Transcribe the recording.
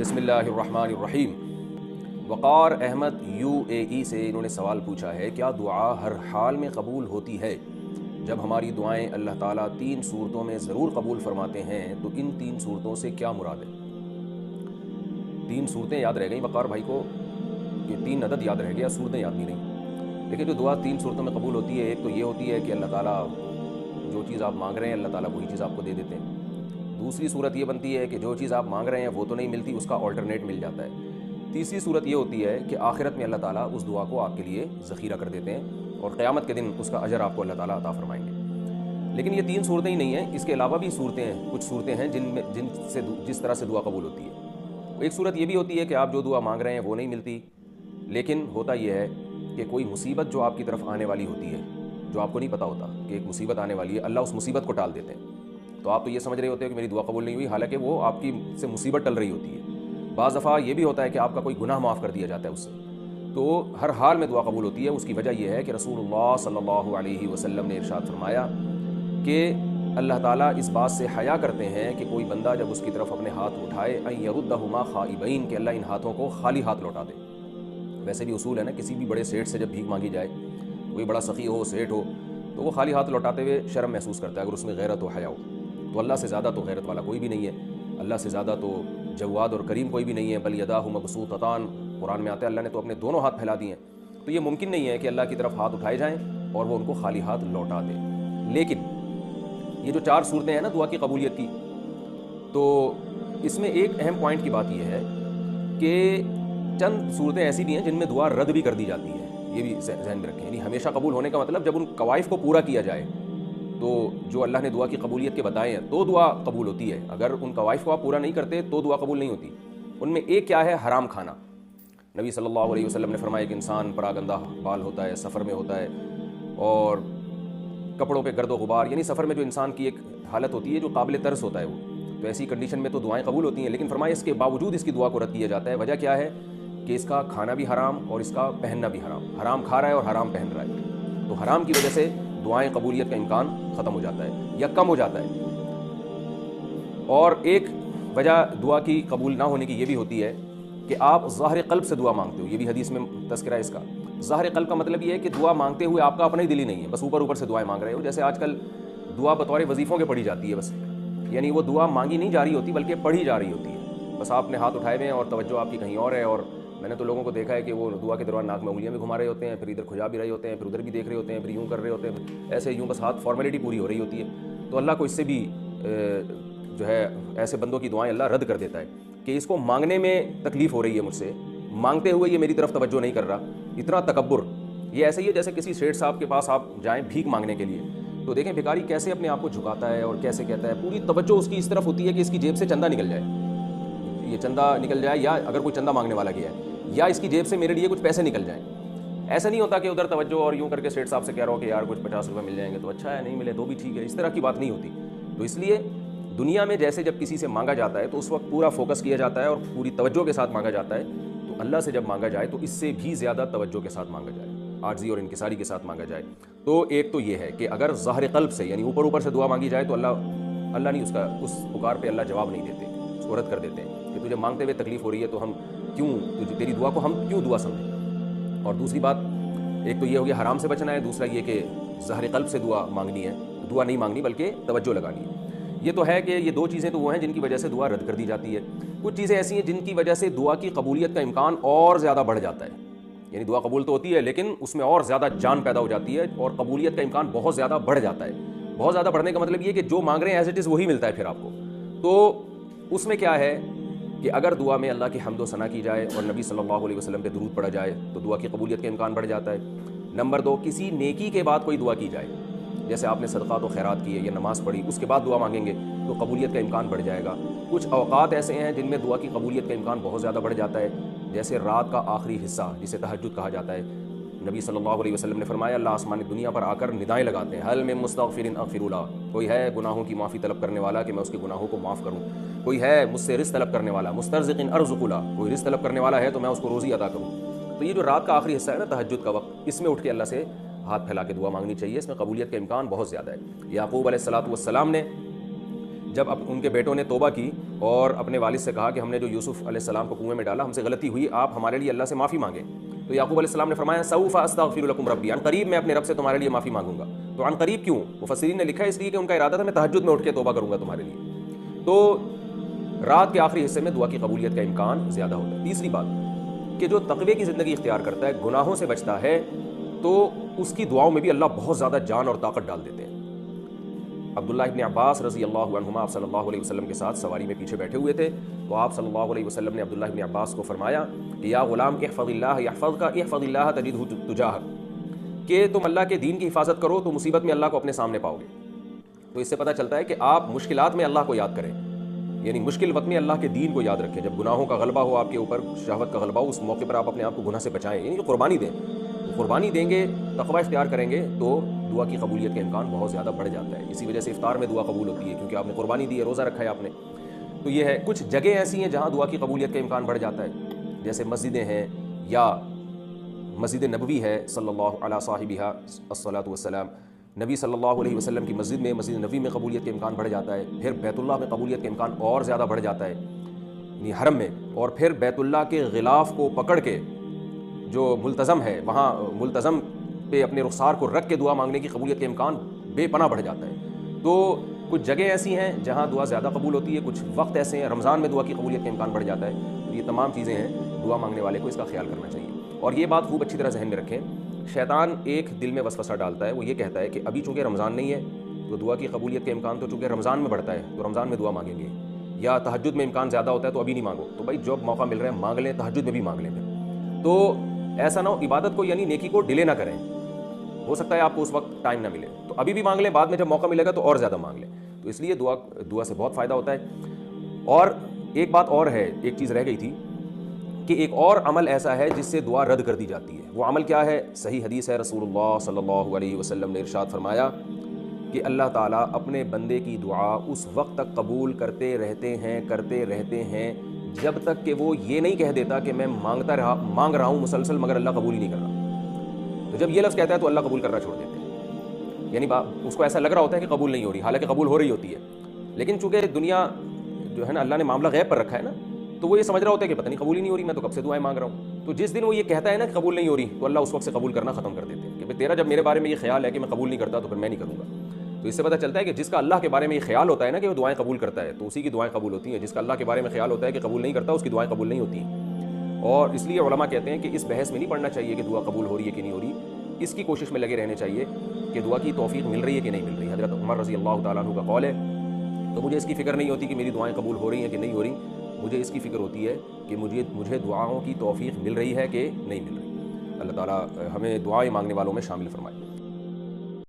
بسم اللہ الرحمن الرحیم۔ وقار احمد UAE سے انہوں نے سوال پوچھا ہے، کیا دعا ہر حال میں قبول ہوتی ہے؟ جب ہماری دعائیں اللہ تعالیٰ 3 صورتوں میں ضرور قبول فرماتے ہیں تو ان 3 صورتوں سے کیا مراد ہے؟ 3 صورتیں یاد رہ گئیں وقار بھائی کو، کہ 3 عدد یاد رہ گیا، صورتیں یاد بھی نہیں۔ لیکن جو دعا 3 صورتوں میں قبول ہوتی ہے، ایک تو یہ ہوتی ہے کہ اللہ تعالیٰ جو چیز آپ مانگ رہے ہیں اللہ تعالیٰ وہی چیز آپ کو دے دیتے ہیں۔ دوسری صورت یہ بنتی ہے کہ جو چیز آپ مانگ رہے ہیں وہ تو نہیں ملتی، اس کا آلٹرنیٹ مل جاتا ہے۔ تیسری صورت یہ ہوتی ہے کہ آخرت میں اللہ تعالیٰ اس دعا کو آپ کے لیے ذخیرہ کر دیتے ہیں اور قیامت کے دن اس کا اجر آپ کو اللہ تعالیٰ عطا فرمائیں گے۔ لیکن یہ 3 صورتیں ہی نہیں ہیں، اس کے علاوہ بھی صورتیں ہیں، کچھ صورتیں ہیں جس طرح سے دعا قبول ہوتی ہے۔ ایک صورت یہ بھی ہوتی ہے کہ آپ جو دعا مانگ رہے ہیں وہ نہیں ملتی، لیکن ہوتا یہ ہے کہ کوئی مصیبت جو آپ کی طرف آنے والی ہوتی ہے، جو آپ کو نہیں پتہ ہوتا کہ ایک مصیبت آنے والی ہے، اللہ اس مصیبت کو ٹال دیتے ہیں۔ تو آپ تو یہ سمجھ رہے ہوتے ہیں کہ میری دعا قبول نہیں ہوئی، حالانکہ وہ آپ کی سے مصیبت ٹل رہی ہوتی ہے۔ بعض دفعہ یہ بھی ہوتا ہے کہ آپ کا کوئی گناہ معاف کر دیا جاتا ہے اس سے۔ تو ہر حال میں دعا قبول ہوتی ہے۔ اس کی وجہ یہ ہے کہ رسول اللہ صلی اللہ علیہ وسلم نے ارشاد فرمایا کہ اللہ تعالیٰ اس بات سے حیا کرتے ہیں کہ کوئی بندہ جب اس کی طرف اپنے ہاتھ اٹھائے ان یردہما خائبین، کہ اللہ ان ہاتھوں کو خالی ہاتھ لوٹا دے۔ ویسے بھی اصول ہے نا، کسی بھی بڑے سیٹ سے جب بھیک مانگی جائے، کوئی بڑا سخی ہو، سیٹ ہو، تو وہ خالی ہاتھ لوٹاتے ہوئے شرم محسوس کرتا ہے اگر اس میں غیرت و حیا ہو۔ تو اللہ سے زیادہ تو غیرت والا کوئی بھی نہیں ہے، اللہ سے زیادہ تو جواد اور کریم کوئی بھی نہیں ہے۔ بل یداہ مبسوطتان، قرآن میں آتا ہے اللہ نے تو اپنے دونوں ہاتھ پھیلا دیے ہیں۔ تو یہ ممکن نہیں ہے کہ اللہ کی طرف ہاتھ اٹھائے جائیں اور وہ ان کو خالی ہاتھ لوٹا دے۔ لیکن یہ جو 4 صورتیں ہیں نا دعا کی قبولیت کی، تو اس میں ایک اہم پوائنٹ کی بات یہ ہے کہ چند صورتیں ایسی بھی ہیں جن میں دعا رد بھی کر دی جاتی ہے، یہ بھی ذہن میں رکھیں۔ یعنی ہمیشہ قبول ہونے کا مطلب جب ان قوائف کو پورا کیا جائے، تو جو اللہ نے دعا کی قبولیت کے بتائے ہیں تو دعا قبول ہوتی ہے۔ اگر ان قوائف کو آپ پورا نہیں کرتے تو دعا قبول نہیں ہوتی۔ ان میں ایک کیا ہے؟ حرام کھانا۔ نبی صلی اللہ علیہ وسلم نے فرمایا کہ انسان پراگندہ بال ہوتا ہے، سفر میں ہوتا ہے، اور کپڑوں پہ گرد و غبار، یعنی سفر میں جو انسان کی ایک حالت ہوتی ہے جو قابل ترس ہوتا ہے وہ، تو ایسی کنڈیشن میں تو دعائیں قبول ہوتی ہیں۔ لیکن فرمایا اس کے باوجود اس کی دعا کو رد کیا جاتا ہے۔ وجہ کیا ہے؟ کہ اس کا کھانا بھی حرام اور اس کا پہننا بھی حرام، حرام کھا رہا ہے اور حرام پہن رہا ہے۔ تو حرام کی وجہ سے دعائیں قبولیت کا امکان ختم ہو جاتا ہے یا کم ہو جاتا ہے۔ اور ایک وجہ دعا کی قبول نہ ہونے کی یہ بھی ہوتی ہے کہ آپ ظاہر قلب سے دعا مانگتے ہو۔ یہ بھی حدیث میں تذکرہ ہے اس کا۔ ظاہر قلب کا مطلب یہ ہے کہ دعا مانگتے ہوئے آپ کا اپنا ہی دل ہی نہیں ہے، بس اوپر اوپر سے دعائیں مانگ رہے ہو۔ جیسے آج کل دعا بطور وظیفوں کے پڑھی جاتی ہے بس، یعنی وہ دعا مانگی نہیں جا رہی ہوتی بلکہ پڑھی جا رہی ہوتی ہے۔ بس آپ نے ہاتھ اٹھائے ہوئے ہیں اور توجہ آپ کی کہیں اور ہے، اور میں نے تو لوگوں کو دیکھا ہے کہ وہ دعا کے دوران ناک میں انگلیاں بھی گھما رہے ہوتے ہیں، پھر ادھر کھجا بھی رہے ہوتے ہیں، پھر ادھر بھی دیکھ رہے ہوتے ہیں، پھر یوں کر رہے ہوتے ہیں، ایسے یوں بس ہاتھ فارمیلٹی پوری ہو رہی ہوتی ہے۔ تو اللہ کو اس سے بھی جو ہے ایسے بندوں کی دعائیں اللہ رد کر دیتا ہے کہ اس کو مانگنے میں تکلیف ہو رہی ہے مجھ سے، مانگتے ہوئے یہ میری طرف توجہ نہیں کر رہا، اتنا تکبر۔ یہ ایسے ہی ہے جیسے کسی سیٹھ صاحب کے پاس آپ جائیں بھیک مانگنے کے لیے، تو دیکھیں بھکاری کیسے اپنے آپ کو جھکاتا ہے اور کیسے کہتا ہے، پوری توجہ اس کی اس طرف ہوتی ہے کہ اس کی جیب سے چندہ نکل جائے، یہ چندہ نکل جائے، یا اگر کوئی چندہ مانگنے والا گیا ہے یا اس کی جیب سے میرے لیے کچھ پیسے نکل جائیں۔ ایسا نہیں ہوتا کہ ادھر توجہ اور یوں کر کے سیٹھ صاحب سے کہہ رہا ہو کہ یار کچھ 50 روپے مل جائیں گے تو اچھا ہے، نہیں ملے تو بھی ٹھیک ہے، اس طرح کی بات نہیں ہوتی۔ تو اس لیے دنیا میں جیسے جب کسی سے مانگا جاتا ہے تو اس وقت پورا فوکس کیا جاتا ہے اور پوری توجہ کے ساتھ مانگا جاتا ہے، تو اللہ سے جب مانگا جائے تو اس سے بھی زیادہ توجہ کے ساتھ مانگا جائے، عاجزی اور انکساری کے ساتھ مانگا جائے۔ تو ایک تو یہ ہے کہ اگر ظاہر قلب سے یعنی اوپر سے دعا مانگی جائے تو اللہ نہیں اس پکار پہ اللہ جواب نہیں دیتے، اس کو رد کر دیتے ہیں کہ تجھے مانگتے ہوئے تکلیف ہو رہی ہے تو ہم تیری دعا کو ہم کیوں دعا سمجھیں۔ اور دوسری بات، ایک تو یہ ہو گیا حرام سے بچنا ہے، دوسرا یہ کہ ظاہر قلب سے دعا مانگنی ہے، دعا نہیں مانگنی بلکہ توجہ لگانی ہے۔ یہ تو ہے کہ یہ 2 چیزیں تو وہ ہیں جن کی وجہ سے دعا رد کر دی جاتی ہے۔ کچھ چیزیں ایسی ہیں جن کی وجہ سے دعا کی قبولیت کا امکان اور زیادہ بڑھ جاتا ہے، یعنی دعا قبول تو ہوتی ہے لیکن اس میں اور زیادہ جان پیدا ہو جاتی ہے اور قبولیت کا امکان بہت زیادہ بڑھ جاتا ہے۔ بہت زیادہ بڑھنے کا مطلب یہ کہ جو مانگ رہے ہیں ایز اٹ از وہی ملتا ہے پھر آپ کو۔ تو اس میں کیا ہے کہ اگر دعا میں اللہ کی حمد و ثنا کی جائے اور نبی صلی اللہ علیہ وسلم پہ درود پڑھا جائے تو دعا کی قبولیت کا امکان بڑھ جاتا ہے۔ نمبر 2، کسی نیکی کے بعد کوئی دعا کی جائے، جیسے آپ نے صدقات و خیرات کیے یا نماز پڑھی، اس کے بعد دعا مانگیں گے تو قبولیت کا امکان بڑھ جائے گا۔ کچھ اوقات ایسے ہیں جن میں دعا کی قبولیت کا امکان بہت زیادہ بڑھ جاتا ہے، جیسے رات کا آخری حصہ جسے تہجد کہا جاتا ہے۔ نبی صلی اللہ علیہ وسلم نے فرمایا اللہ آسمان دنیا پر آ کر ندائیں لگاتے ہیں، حل من مستغفر اغفر له، کوئی ہے گناہوں کی معافی طلب کرنے والا کہ میں اس کے گناہوں کو معاف کروں، کوئی ہے مجھ سے رزق طلب کرنے والا، مسترزق ارزق له، کوئی رزق طلب کرنے والا ہے تو میں اس کو روزی عطا کروں۔ تو یہ جو رات کا آخری حصہ ہے نا تہجد کا وقت، اس میں اٹھ کے اللہ سے ہاتھ پھیلا کے دعا مانگنی چاہیے، اس میں قبولیت کا امکان بہت زیادہ ہے۔ یعقوب علیہ السلام نے جب اب ان کے بیٹوں نے توبہ کی اور اپنے والد سے کہا کہ ہم نے جو یوسف علیہ السلام کو کنویں میں ڈالا ہم سے غلطی ہوئی، آپ ہمارے لیے اللہ سے معافی مانگیں، تو یعقوب علیہ السلام نے فرمایا سوف استغفر لکم ربی، عن قریب میں اپنے رب سے تمہارے لیے معافی مانگوں گا۔ تو عن قریب کیوں؟ مفسرین نے لکھا ہے اس لیے کہ ان کا ارادہ تھا میں تہجد میں اٹھ کے توبہ کروں گا تمہارے لیے۔ تو رات کے آخری حصے میں دعا کی قبولیت کا امکان زیادہ ہوتا ہے۔ تیسری بات کہ جو تقوی کی زندگی اختیار کرتا ہے، گناہوں سے بچتا ہے، تو اس کی دعاؤں میں بھی اللہ بہت زیادہ جان اور طاقت ڈال دیتے ہیں۔ عبداللہ ابن عباس رضی اللہ عنہما آپ صلی اللہ علیہ وسلم کے ساتھ سواری میں پیچھے بیٹھے ہوئے تھے، تو آپ صلی اللہ علیہ وسلم نے عبداللہ ابن عباس کو فرمایا کہ یا غلام احفظ اللہ یحفظک احفظ اللہ تجدہ تجاہک، کہ تم اللہ کے دین کی حفاظت کرو تو مصیبت میں اللہ کو اپنے سامنے پاؤ گے۔ تو اس سے پتہ چلتا ہے کہ آپ مشکلات میں اللہ کو یاد کریں، یعنی مشکل وقت میں اللہ کے دین کو یاد رکھیں۔ جب گناہوں کا غلبہ ہو آپ کے اوپر، شہوت کا غلبہ ہو، اس موقع پر آپ اپنے آپ کو گناہ سے بچائیں، یعنی قربانی دیں۔ قربانی دیں گے، تقوی اختیار کریں گے تو دعا کی قبولیت کا امکان بہت زیادہ بڑھ جاتا ہے۔ اسی وجہ سے افطار میں دعا قبول ہوتی ہے، کیونکہ آپ نے قربانی دی ہے، روزہ رکھا ہے آپ نے۔ تو یہ ہے، کچھ جگہیں ایسی ہیں جہاں دعا کی قبولیت کا امکان بڑھ جاتا ہے، جیسے مسجدیں ہیں یا مسجد نبوی ہے صلی اللہ علیہ صاحبہ الصلاۃ والسلام، نبی صلی اللہ علیہ وسلم کی مسجد میں، مسجد نبوی میں قبولیت کا امکان بڑھ جاتا ہے۔ پھر بیت اللہ میں قبولیت کا امکان اور زیادہ بڑھ جاتا ہے، یعنی حرم میں۔ اور پھر بیت اللہ کے غلاف کو پکڑ کے جو ملتزم ہے، وہاں ملتزم پہ اپنے رخسار کو رکھ کے دعا مانگنے کی قبولیت کا امکان بے پناہ بڑھ جاتا ہے۔ تو کچھ جگہیں ایسی ہیں جہاں دعا زیادہ قبول ہوتی ہے، کچھ وقت ایسے ہیں رمضان میں دعا کی قبولیت کا امکان بڑھ جاتا ہے۔ تو یہ تمام چیزیں ہیں، دعا مانگنے والے کو اس کا خیال کرنا چاہیے۔ اور یہ بات خوب اچھی طرح ذہن میں رکھیں، شیطان ایک دل میں وسوسہ ڈالتا ہے، وہ یہ کہتا ہے کہ ابھی چونکہ رمضان نہیں ہے تو دعا کی قبولیت کا امکان تو چونکہ رمضان میں بڑھتا ہے تو رمضان میں دعا مانگیں گے، یا تہجد میں امکان زیادہ ہوتا ہے تو ابھی نہیں مانگو۔ تو بھائی جب موقع مل رہا ہے مانگ لیں، تہجد میں بھی مانگ لیں پھر۔ تو ایسا نہ ہو عبادت کو یعنی نیکی کو ڈیلے نہ کریں، ہو سکتا ہے آپ کو اس وقت ٹائم نہ ملے تو ابھی بھی مانگ لیں، بعد میں جب موقع ملے گا تو اور زیادہ مانگ لیں۔ تو اس لیے دعا سے بہت فائدہ ہوتا ہے۔ اور ایک بات اور ہے، ایک چیز رہ گئی تھی کہ ایک اور عمل ایسا ہے جس سے دعا رد کر دی جاتی ہے۔ وہ عمل کیا ہے؟ صحیح حدیث ہے، رسول اللہ صلی اللہ علیہ وسلم نے ارشاد فرمایا کہ اللہ تعالیٰ اپنے بندے کی دعا اس وقت تک قبول کرتے رہتے ہیں جب تک کہ وہ یہ نہیں کہہ دیتا کہ میں مانگ رہا ہوں مسلسل مگر اللہ قبول ہی نہیں کر رہا۔ تو جب یہ لفظ کہتا ہے تو اللہ قبول کرنا چھوڑ دیتے ہیں، یعنی اس کو ایسا لگ رہا ہوتا ہے کہ قبول نہیں ہو رہی، حالانکہ قبول ہو رہی ہوتی ہے، لیکن چونکہ دنیا جو ہے نا اللہ نے معاملہ غیب پر رکھا ہے نا، تو وہ یہ سمجھ رہا ہوتا ہے کہ پتہ نہیں قبول ہی نہیں ہو رہی، میں تو کب سے دعائیں مانگ رہا ہوں۔ تو جس دن وہ یہ کہتا ہے نا کہ قبول نہیں ہو رہی تو اللہ اس وقت سے قبول کرنا ختم کر دیتے ہیں کہ تیرا جب میرے بارے میں یہ خیال ہے کہ میں قبول نہیں کرتا تو پھر میں نہیں کروں گا۔ تو اس سے پتہ چلتا ہے کہ جس کا اللہ کے بارے میں یہ خیال ہوتا ہے نا کہ وہ دعائیں قبول کرتا ہے تو اسی کی دعائیں قبول ہوتی ہیں، جس کا اللہ کے بارے میں خیال ہوتا ہے کہ قبول نہیں کرتا اس کی دعائیں قبول نہیں ہوتی ہیں۔ اور اس لیے علماء کہتے ہیں کہ اس بحث میں نہیں پڑھنا چاہیے کہ دعا قبول ہو رہی ہے کہ نہیں ہو رہی، اس کی کوشش میں لگے رہنے چاہیے کہ دعا کی توفیق مل رہی ہے کہ نہیں مل رہی۔ حضرت عمر رضی اللہ تعالیٰ عنہ کا قول ہے، تو مجھے اس کی فکر نہیں ہوتی کہ میری دعائیں قبول ہو رہی ہیں کہ نہیں ہو رہی، مجھے اس کی فکر ہوتی ہے کہ مجھے دعاؤں کی توفیق مل رہی ہے کہ نہیں مل رہی۔ اللہ تعالیٰ ہمیں دعائیں مانگنے والوں میں شامل فرمائے۔